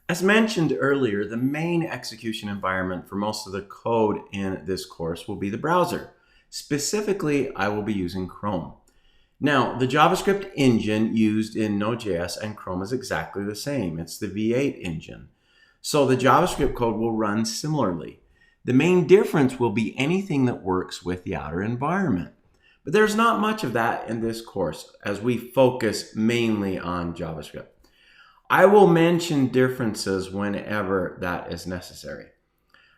As mentioned earlier, the main execution environment for most of the code in this course will be the browser. Specifically, I will be using Chrome. Now, the JavaScript engine used in Node.js and Chrome is exactly the same. It's the V8 engine. So the JavaScript code will run similarly. The main difference will be anything that works with the outer environment. But there's not much of that in this course as we focus mainly on JavaScript. I will mention differences whenever that is necessary.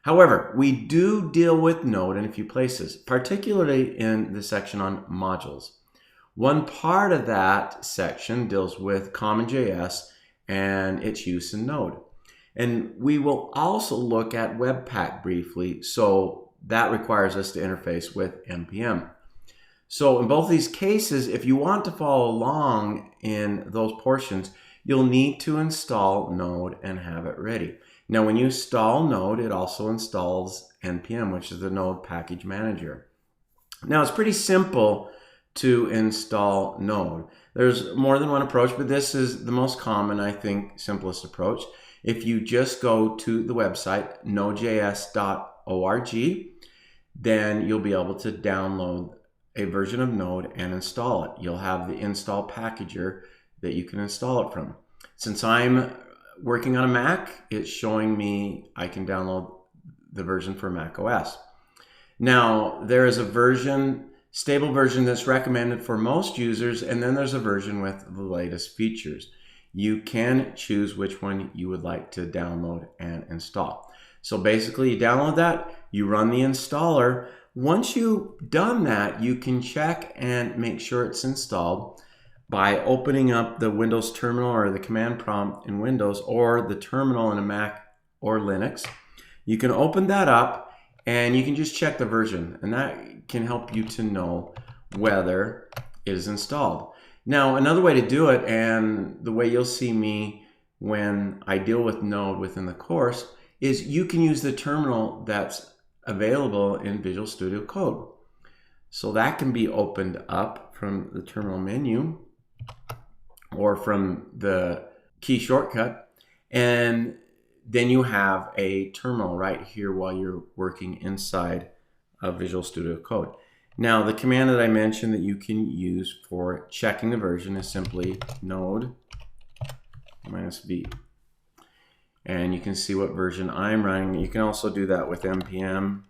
However, we do deal with Node in a few places, particularly in the section on modules. One part of that section deals with CommonJS and its use in Node. And we will also look at Webpack briefly, so that requires us to interface with NPM. So in both these cases, if you want to follow along in those portions, you'll need to install Node and have it ready. Now, when you install Node, it also installs NPM, which is the Node Package Manager. Now, it's pretty simple to install Node. There's more than one approach, but this is the most common, I think, simplest approach. If you just go to the website, nodejs.org, then you'll be able to download a version of Node and install it. You'll have the install packager that you can install it from. Since I'm working on a Mac, it's showing me I can download the version for Mac OS. Now, there is a version, stable version that's recommended for most users, and then there's a version with the latest features. You can choose which one you would like to download and install. So basically, you download that, you run the installer. Once you've done that, you can check and make sure it's installed by opening up the Windows terminal or the command prompt in Windows or the terminal in a Mac or Linux. You can open that up and you can just check the version, and that can help you to know whether it is installed. Now, another way to do it, and the way you'll see me when I deal with Node within the course, is you can use the terminal that's available in Visual Studio Code. So that can be opened up from the terminal menu or from the key shortcut, and then you have a terminal right here while you're working inside of Visual Studio Code. Now, the command that I mentioned that you can use for checking the version is simply node -v. And you can see what version I'm running. You can also do that with NPM.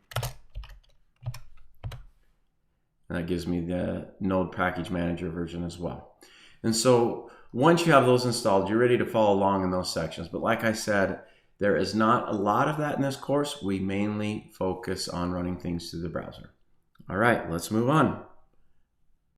And that gives me the Node Package Manager version as well. And so once you have those installed, you're ready to follow along in those sections. But like I said, there is not a lot of that in this course. We mainly focus on running things through the browser. All right, let's move on.